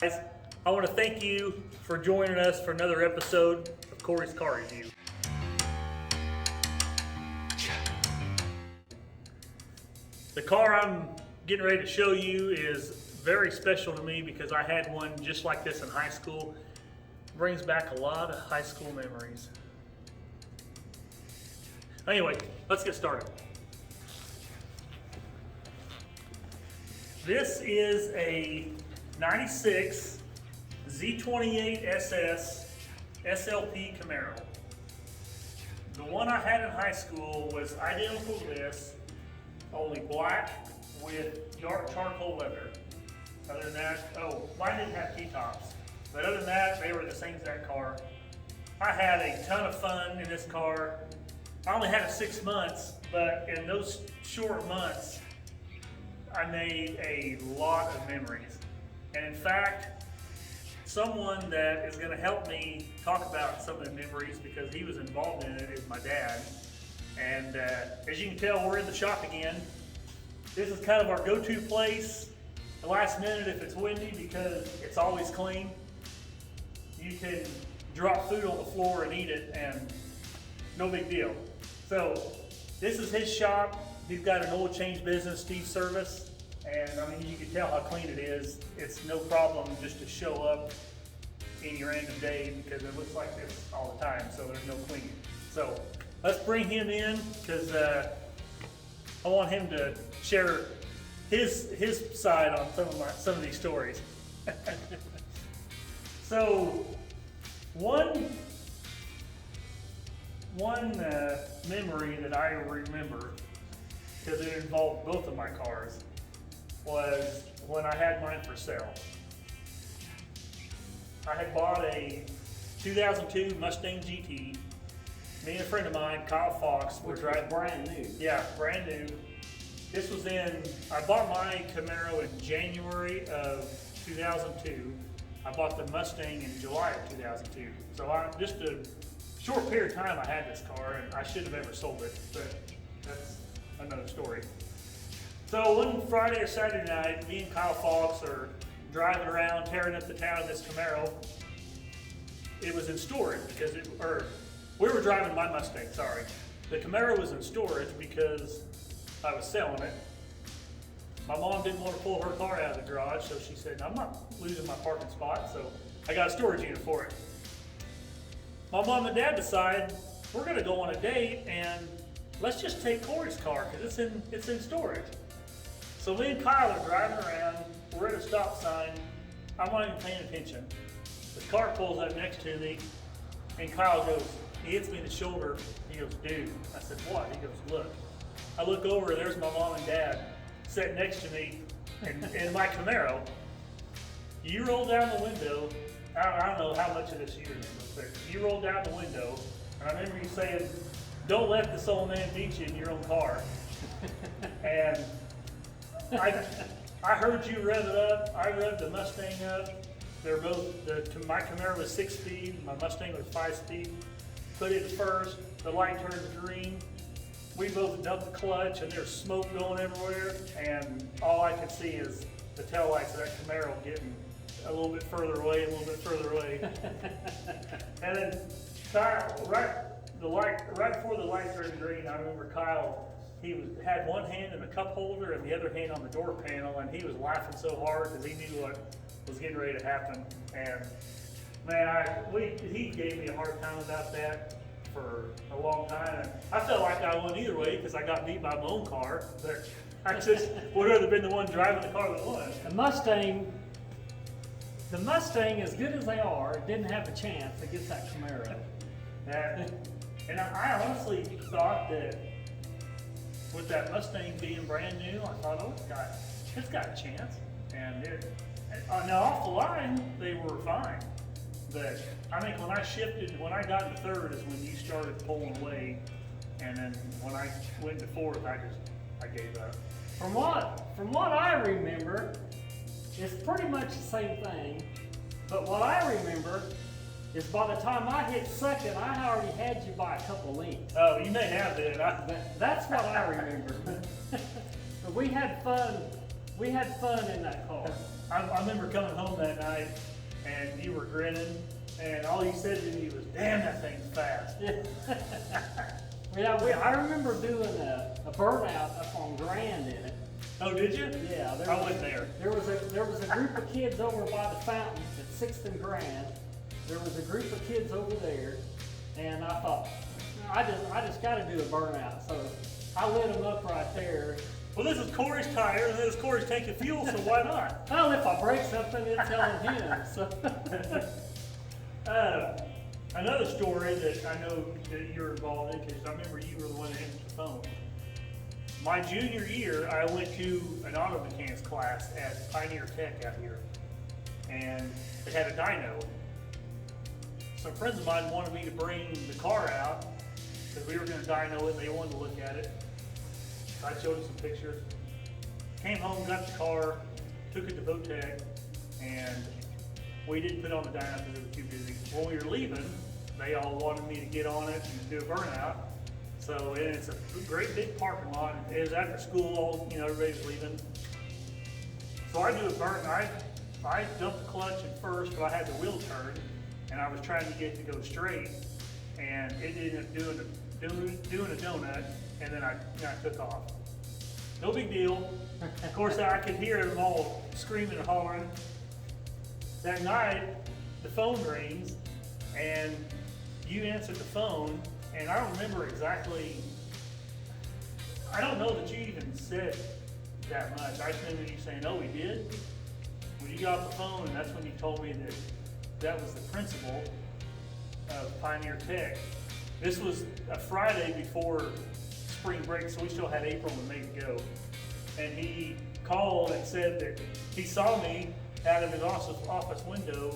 Guys, I want to thank you for joining us for another episode of Corey's Car Review. The car I'm getting ready to show you is very special to me because I had one just like this in high school. It brings back a lot of high school memories. Anyway, let's get started. This is a 96 Z28SS SLP Camaro. The one I had in high school was identical to this, only black with dark charcoal leather. Other than that, mine didn't have T-tops, but other than that, they were the same exact car. I had a ton of fun in this car. I only had it 6 months, but in those short months, I made a lot of memories. And in fact, someone that is going to help me talk about some of the memories because he was involved in it is my dad. And as you can tell, we're in the shop again. This is kind of our go-to place the last minute if it's windy because it's always clean. You can drop food on the floor and eat it and no big deal. So this is his shop. He's got an oil change business, Steve Service. And I mean, you can tell how clean it is. It's no problem just to show up any random day because it looks like this all the time, so there's no cleaning. So let's bring him in because I want him to share his side on some of these stories. So one memory that I remember, because it involved both of my cars, was when I had mine for sale. I had bought a 2002 Mustang GT. Me and a friend of mine, Kyle Fox, were driving. Brand new. Yeah, brand new. This was I bought my Camaro in January of 2002. I bought the Mustang in July of 2002. So just a short period of time I had this car, and I should have ever sold it, but that's another story. So one Friday or Saturday night, me and Kyle Fox are driving around, tearing up the town in this Camaro. It was in storage because we were driving my Mustang, sorry. The Camaro was in storage because I was selling it. My mom didn't want to pull her car out of the garage, so she said, I'm not losing my parking spot, so I got a storage unit for it. My mom and dad decide we're gonna go on a date and let's just take Corey's car because it's in storage. So me and Kyle are driving around, we're at a stop sign, I'm not even paying attention. The car pulls up next to me, and Kyle goes, he hits me in the shoulder, he goes, dude. I said, what? He goes, look. I look over, there's my mom and dad sitting next to me in my Camaro. You roll down the window, I don't know how much of this you remember, but you roll down the window, and I remember you saying, don't let this old man beat you in your own car. And I heard you rev it up. I revved the Mustang up. They're both, my Camaro was 6-speed, my Mustang was 5-speed. Put it first, the light turns green. We both dumped the clutch and there's smoke going everywhere. And all I could see is the taillights of that Camaro getting a little bit further away, a little bit further away. And then Kyle, right before the light turned green, I remember Kyle, had one hand in the cup holder and the other hand on the door panel, and he was laughing so hard because he knew what was getting ready to happen. And man, he gave me a hard time about that for a long time. And I felt like I won either way because I got beat by my own car, but I just would rather been the one driving the car that won. The Mustang, as good as they are, didn't have a chance against that Camaro. And I honestly thought that with that Mustang being brand new, I thought, oh, it's got a chance. And now off the line, they were fine. But I think when I got into third is when you started pulling away. And then when I went to fourth, I gave up. From what I remember, it's pretty much the same thing. But what I remember is by the time I hit second, I already had you by a couple lengths. Oh, you may have it. That's what I remember. But we had fun We had fun in that car. I remember coming home that night and you were grinning and all you said to me was, damn, that thing's fast. Yeah, I remember doing a burnout up on Grand in it. Oh, did you? Yeah, I wasn't there. There was a group of kids over by the fountain at 6th and Grand. There was a group of kids over there, and I thought, I just got to do a burnout. So I lit them up right there. Well, this is Corey's tire, and this is Corey's tank of fuel, so why not? Well, if I break something, it's telling him. So. Another story that I know that you're involved in, because I remember you were the one that answered the phone. My junior year, I went to an auto mechanics class at Pioneer Tech out here, and they had a dyno. Some friends of mine wanted me to bring the car out, because we were going to dyno it, and they wanted to look at it. So I showed them some pictures. Came home, got the car, took it to Votech, and we didn't put on the dyno because it was too busy. When we were leaving, they all wanted me to get on it and do a burnout. So it's a great big parking lot. It was after school, everybody's leaving. So I do a burn. I dumped the clutch at first, but I had the wheel turned, and I was trying to get it to go straight, and it ended up doing a donut, and then I took off. No big deal. Of course, I could hear them all screaming and hollering. That night, the phone rings, and you answered the phone, and I don't remember exactly, I don't know that you even said that much. I just remember you saying, oh, we did? When you got off the phone, and that's when you told me that was the principal of Pioneer Tech. This was a Friday before spring break, so we still had April and May to go. And he called and said that he saw me out of his office window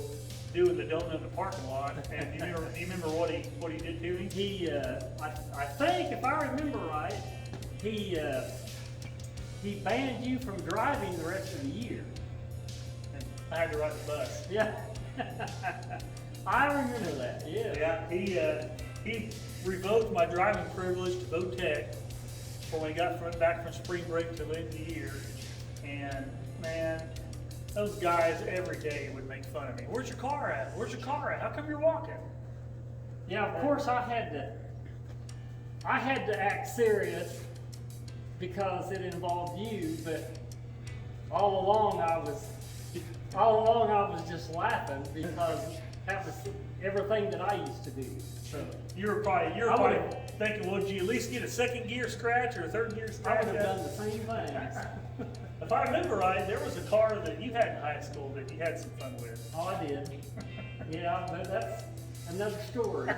doing the donut in the parking lot. And do you remember what he did to me? He, I think, if I remember right, he banned you from driving the rest of the year. And I had to ride the bus. Yeah. I remember that, yeah. Yeah, he revoked my driving privilege to Votech when we got back from spring break to the end of the year. And man, those guys every day would make fun of me. Where's your car at? Where's your car at? How come you're walking? Yeah, of course I had to act serious because it involved you, but all along I was just laughing because that was everything that I used to do. So you were probably thinking, well, did you at least get a second gear scratch or a third gear I scratch? would have done the same things. If I remember right, there was a car that you had in high school that you had some fun with. Oh, I did. Yeah, but that's another story.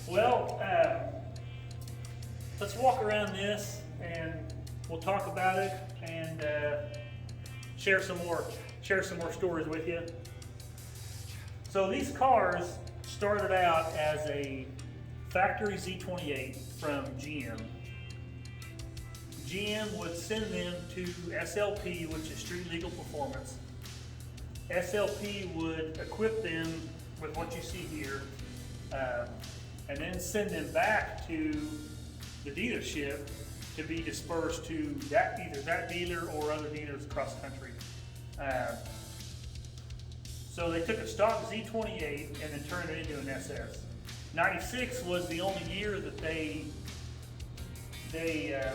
Well, let's walk around this and we'll talk about it and share some more stories with you. So these cars started out as a factory Z28 from GM. GM would send them to SLP, which is Street Legal Performance. SLP would equip them with what you see here, and then send them back to the dealership to be dispersed to either that dealer or other dealers across the country. So they took a stock Z28 and then turned it into an SS. 96 was the only year that they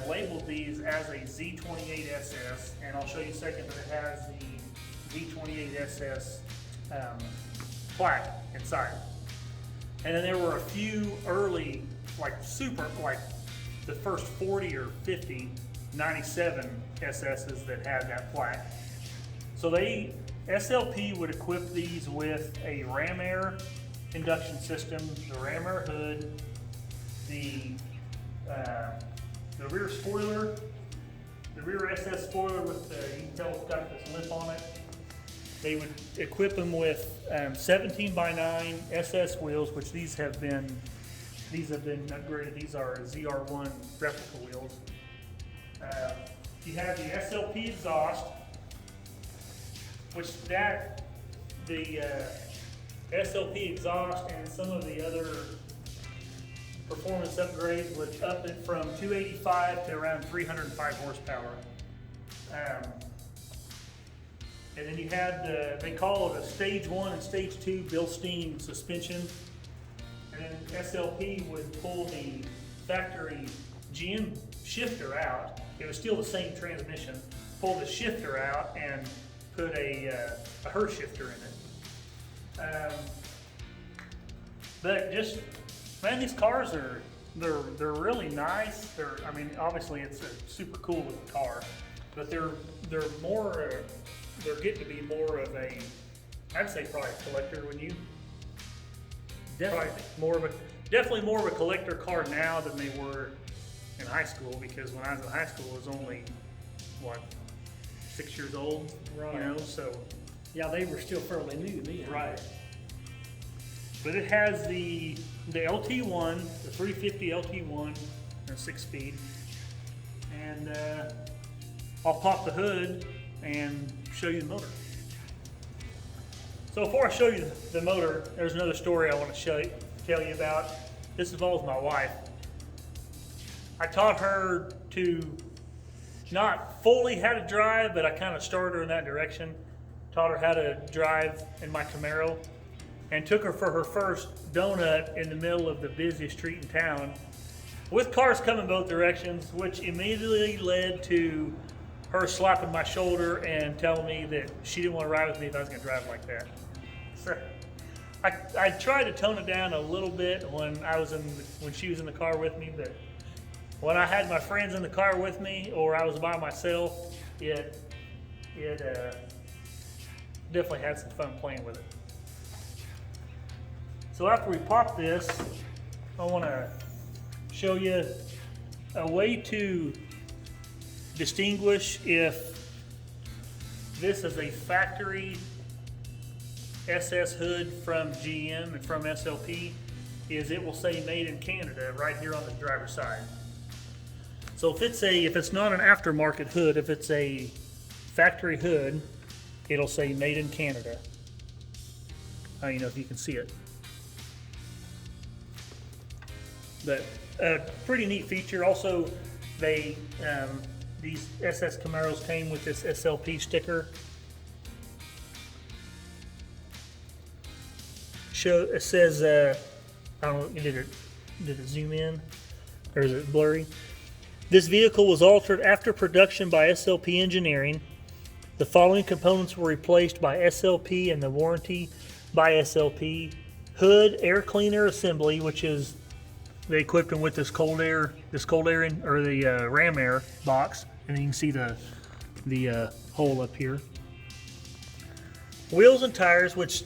labeled these as a Z28SS, and I'll show you in a second that it has the Z28SS plaque inside. And then there were a few early, like the first 40 or 50 97 SSs that had that plaque. So SLP would equip these with a ram air induction system, the ram air hood, the rear spoiler, the rear SS spoiler with you can tell it's got this lip on it. They would equip them with 17x9 SS wheels, which these have been upgraded. These are ZR1 replica wheels. You have the SLP exhaust, which the SLP exhaust and some of the other performance upgrades would up it from 285 to around 305 horsepower. And then you had, they call it a stage 1 and stage 2 Bilstein suspension. And then SLP would pull the factory GM shifter out. It was still the same transmission. Pull the shifter out and put a Hurst shifter in it. But just, man, these cars are, they're really nice. I mean, obviously it's a super cool looking car, but they're more, they're getting to be more of a, I'd say probably a collector, wouldn't you? Definitely. Definitely more of a collector car now than they were in high school, because when I was in high school I was only, what, 6 years old, Right. You know, so. Yeah, they were still fairly new then. Right. But it has the LT1, the 350 LT1, and 6-speed. And I'll pop the hood and show you the motor. So before I show you the motor, there's another story I want to tell you about. This involves my wife. I taught her to not fully how to drive, but I kind of started her in that direction. Taught her how to drive in my Camaro, and took her for her first donut in the middle of the busiest street in town, with cars coming both directions, which immediately led to her slapping my shoulder and telling me that she didn't want to ride with me if I was going to drive like that. So I tried to tone it down a little bit when she was in the car with me, but when I had my friends in the car with me or I was by myself, it definitely had some fun playing with it. So after we pop this, I want to show you a way to distinguish if this is a factory SS hood from GM and from SLP. Is it will say made in Canada right here on the driver's side. So if it's not an aftermarket hood, if it's a factory hood, it'll say made in Canada. I don't know if you can see it. But a pretty neat feature. Also, these SS Camaros came with this SLP sticker. It says, I don't know, did it zoom in? Or is it blurry? This vehicle was altered after production by SLP Engineering. The following components were replaced by SLP and the warranty by SLP. Hood air cleaner assembly, which is, they equipped them with this cold air or the ram air box, and you can see the hole up here. Wheels and tires, which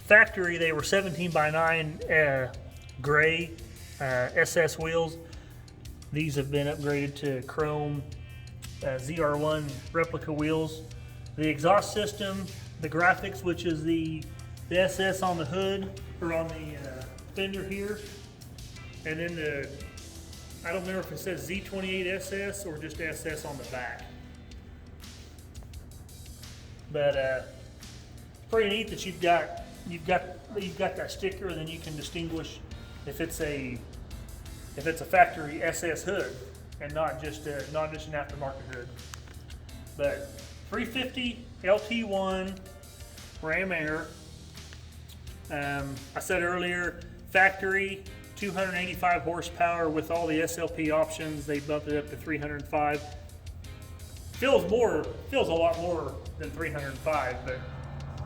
factory they were 17x9 gray SS wheels. These have been upgraded to chrome ZR1 replica wheels. The exhaust system, the graphics, which is the SS on the hood or on the fender here. And then I don't remember if it says Z28SS or just SS on the back. But pretty neat that you've got that sticker, and then you can distinguish if it's a factory SS hood and not just an aftermarket hood. But 350 LT1 Ram Air. I said earlier, factory 285 horsepower with all the SLP options. They bumped it up to 305. Feels a lot more than 305, but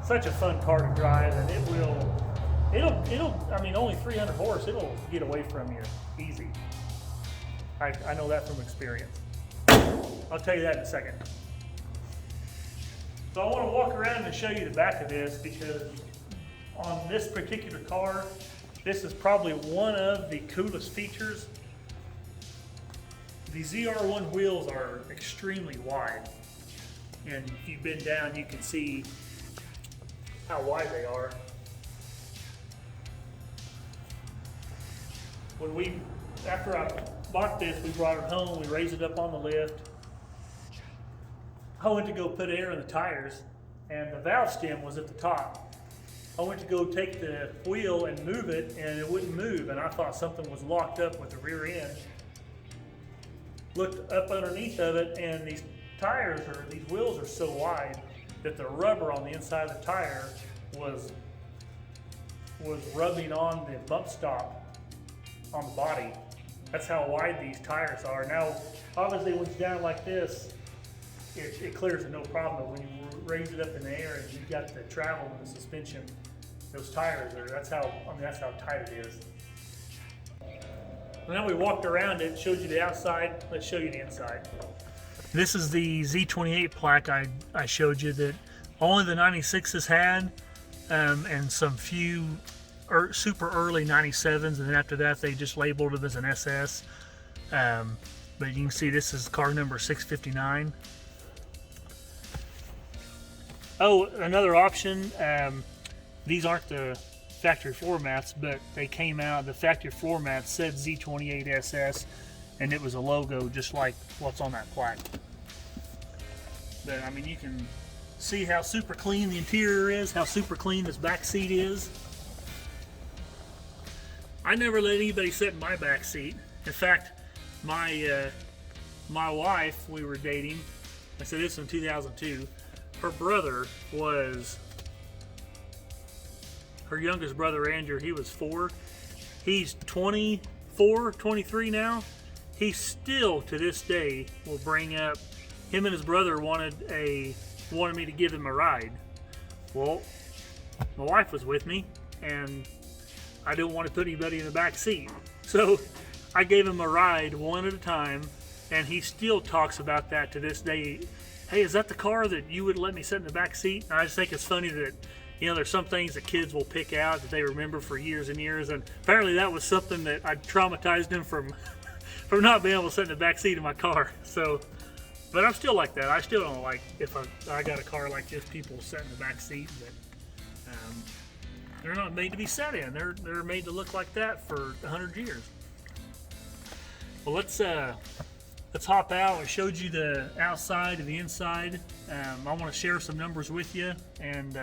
such a fun car to drive, and it'll, I mean, only 300 horse, it'll get away from you easy. I know that from experience. I'll tell you that in a second. So I want to walk around and show you the back of this, because on this particular car, this is probably one of the coolest features. The ZR1 wheels are extremely wide, and if you've been down, you can see how wide they are. After I bought this, we brought it home, we raised it up on the lift. I went to go put air in the tires, and the valve stem was at the top. I went to go take the wheel and move it, and it wouldn't move, and I thought something was locked up with the rear end. Looked up underneath of it, and tires these wheels are so wide that the rubber on the inside of the tire was rubbing on the bump stop on the body. That's how wide these tires are. Now, obviously when it's down like this, it clears it no problem, but when you raise it up in the air and you've got the travel and the suspension, those tires are, that's how tight it is. Now we walked around it, showed you the outside, let's show you the inside. This is the Z28 plaque I showed you that only the 96s had, and some few super early 97s, and then after that they just labeled it as an SS. But you can see this is car number 659. Oh, another option, these aren't the factory floor mats, but they came out, the factory floor mat said Z28SS, and it was a logo just like what's on that plaque. But I mean, you can see how super clean the interior is, how super clean this back seat is. I never let anybody sit in my back seat. In fact, my wife, we were dating, I said this in 2002, her brother was, her youngest brother Andrew, he was 4. He's 24, 23 now. He still, to this day, will bring up, him and his brother wanted me to give him a ride. Well, my wife was with me, and I didn't want to put anybody in the back seat. So I gave him a ride one at a time, and he still talks about that to this day. Hey, is that the car that you would let me sit in the back seat? And I just think it's funny that, you know, there's some things that kids will pick out that they remember for years and years, and apparently that was something that I traumatized him from not being able to sit in the back seat of my car. So, but I'm still like that. I still don't like if I got a car like this, people sit in the back seat, but they're not made to be sat in. They're made to look like that for 100 years. Well, let's hop out. I showed you the outside and the inside. I want to share some numbers with you, and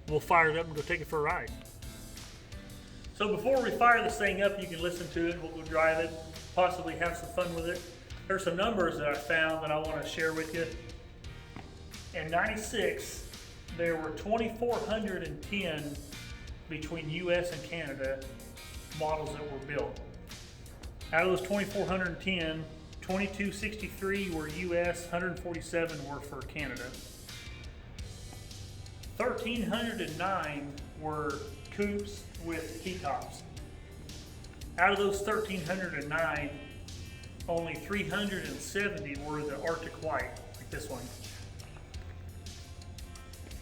we'll fire it up and go take it for a ride. So before we fire this thing up, you can listen to it. We'll go drive it, possibly have some fun with it. There's some numbers that I found that I want to share with you. In '96, there were 2,410 between US and Canada models that were built. Out of those 2,410, 2263 were US, 147 were for Canada. 1,309 were coupes with T-tops. Out of those 1,309, only 370 were the Arctic White, like this one.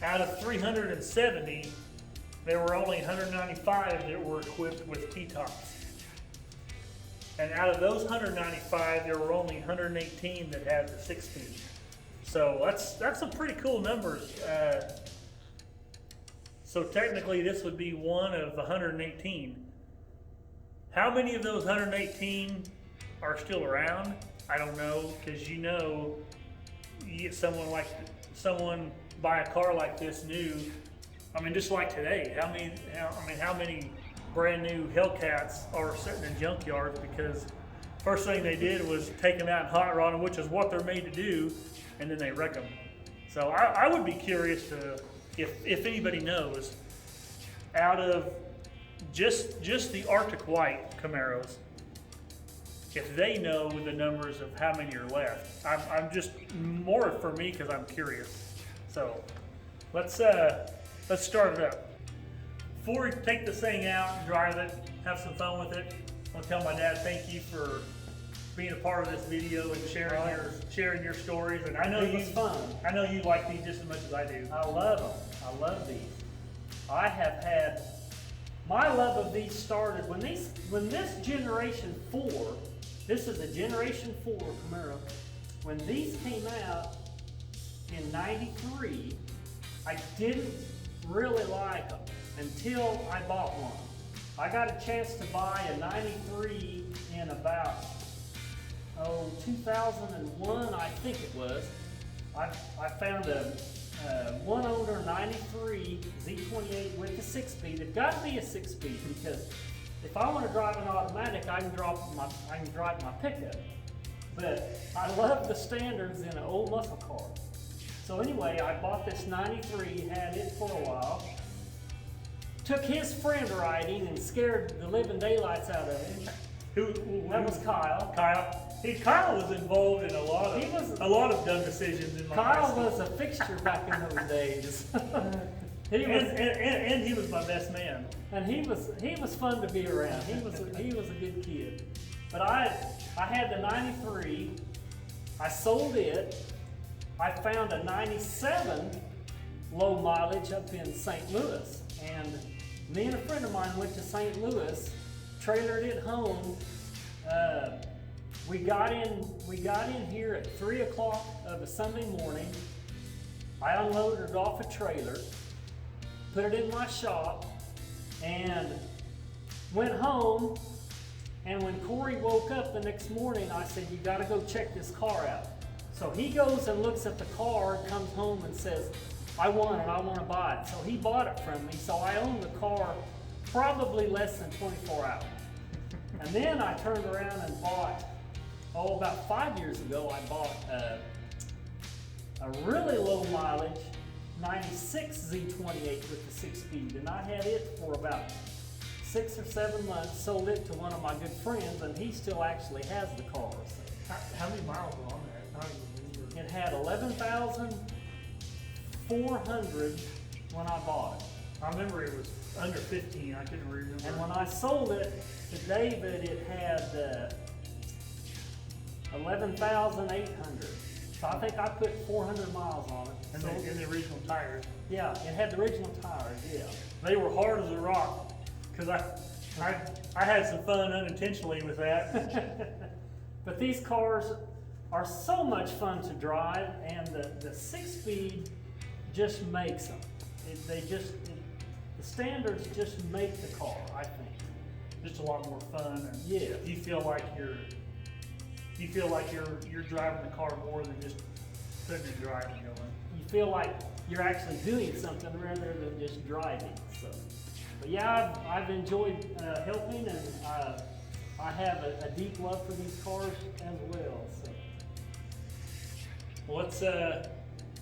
Out of 370, there were only 195 that were equipped with T-tops. And out of those 195, there were only 118 that had the 6-speed. So that's some pretty cool numbers. So technically, this would be one of 118. How many of those 118 are still around? I don't know, because you get someone buy a car like this new. I mean, just like today, how many brand new Hellcats are sitting in junkyards because first thing they did was take them out and hot rod them, which is what they're made to do, and then they wreck them. So I would be curious to, if anybody knows, out of just the Arctic White Camaros, if they know the numbers of how many are left. I'm just more for me because I'm curious. So let's start it up. Before we take this thing out and drive it, have some fun with it, I want to tell my dad thank you for being a part of this video and sharing your stories. And I know it was fun. I know you like these just as much as I do. I love them. I love these. I have had my love of these started when this Generation 4. This is a Generation 4 Camaro. When these came out in '93, I didn't really like them until I bought one. I got a chance to buy a '93 in about 2001, I think it was. I found a one owner '93 Z28 with a 6-speed. It got to be a 6-speed because if I want to drive an automatic, I can drive my pickup. But I love the standards in an old muscle car. So anyway, I bought this 93, had it for a while. Took his friend riding and scared the living daylights out of him. That was Kyle. Kyle was involved in a lot of dumb decisions in my high Kyle school. was a fixture back in those days. And he was my best man. And he was fun to be around. He was a good kid. But I had the 93. I sold it. I found a 97 low mileage up in St. Louis, and me and a friend of mine went to St. Louis, trailered it home. We got in here at 3 o'clock of a Sunday morning. I unloaded it off a trailer, put it in my shop, and went home. And when Corey woke up the next morning, I said, "You got to go check this car out." So he goes and looks at the car, comes home and says, "I want it, I want to buy it." So he bought it from me. So I owned the car probably less than 24 hours. And then I turned around and bought, about 5 years ago, I bought a really low mileage 96 Z28 with the 6-speed. And I had it for about 6 or 7 months, sold it to one of my good friends, and he still actually has the car. So How many miles were on there? it had 11,400 when I bought it. I remember it was under 15. I couldn't remember. And when I sold it to David, it had 11,800. So I think I put 400 miles on it. And in the original tires. Yeah, it had the original tires, yeah. They were hard as a rock, because I had some fun unintentionally with that. But these cars are so much fun to drive, and the 6-speed just makes them. The standards just make the car, I think. Just a lot more fun, and Yeah. you feel like you're driving the car more than just putting the driving going. You feel like you're actually doing something rather than just driving. So, but yeah, I've enjoyed helping, and I have a deep love for these cars as well. So. Well,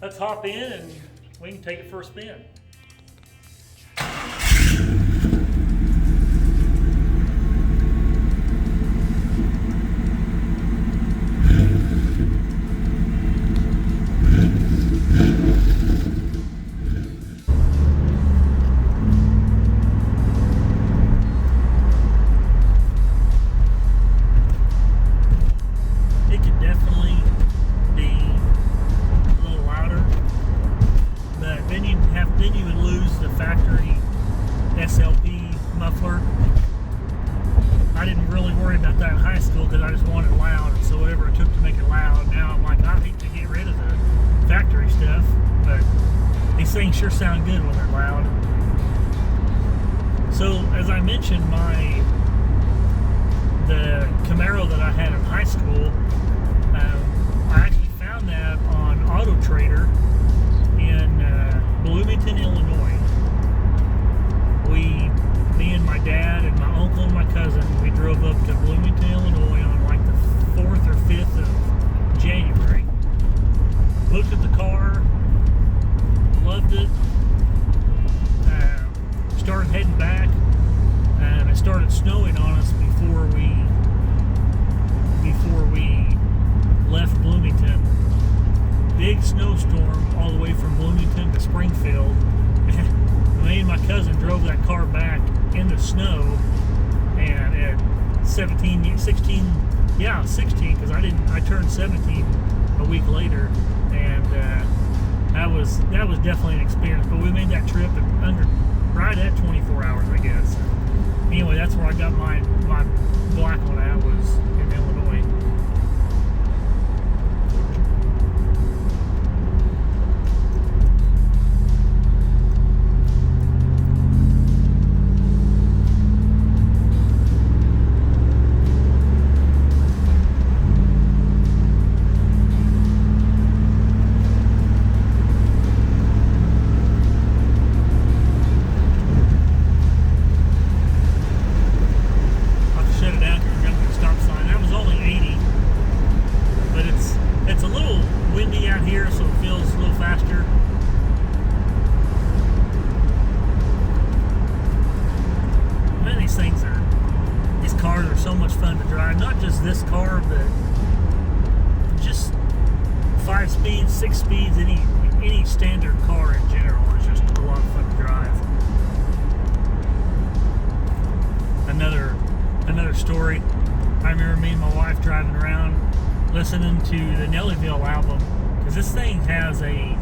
let's hop in and we can take it for a spin. It could definitely be a little louder, but then you would lose the factory SLP muffler. I didn't really worry about that in high school because I just wanted it loud, and so whatever it took to make it loud. Now I'm like, I hate to get rid of the factory stuff, but these things sure sound good when they're loud. So as I mentioned, the Camaro that I had in high school, I actually found that on Auto Trader in Bloomington, Illinois. Me and my dad and my uncle and my cousin, we drove up to Bloomington, Illinois on like the 4th or 5th of January. Looked at the car, loved it, started heading back, and it started snowing on us before we left Bloomington. Big snowstorm all the way from Bloomington to Springfield. Me and my cousin drove that car back in the snow, and at 16, because I turned 17 a week later, and that was definitely an experience. But we made that trip right at 24 hours, I guess. Anyway, that's where I got my black one at, was in Illinois. Shut it down because we're jumping the stop sign. That was all just this car, but just 5 speeds, 6 speeds, any standard car in general is just a lot of fun to drive. Another story. I remember me and my wife driving around listening to the Nellyville album, because this thing has a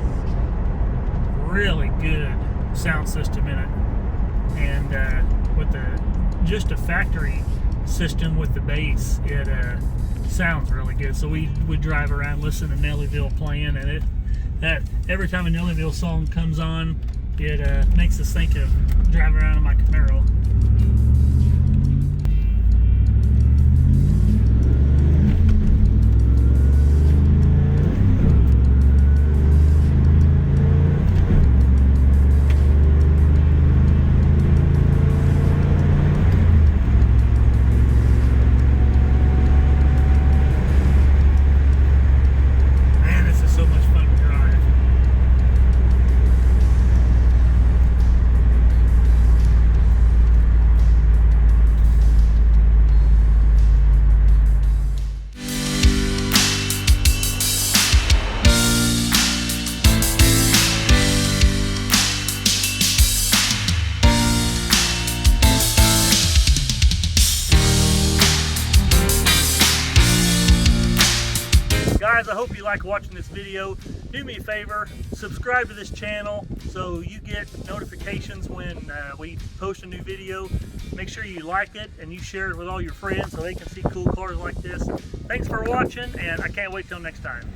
really good sound system in it, and with just a factory system with the bass, it sounds really good. So we would drive around listening to Nellyville playing, and that every time a Nellyville song comes on, it makes us think of driving around in my Camaro. Guys, I hope you like watching this video. Do me a favor, subscribe to this channel so you get notifications when we post a new video. Make sure you like it and you share it with all your friends so they can see cool cars like this. Thanks for watching, and I can't wait till next time.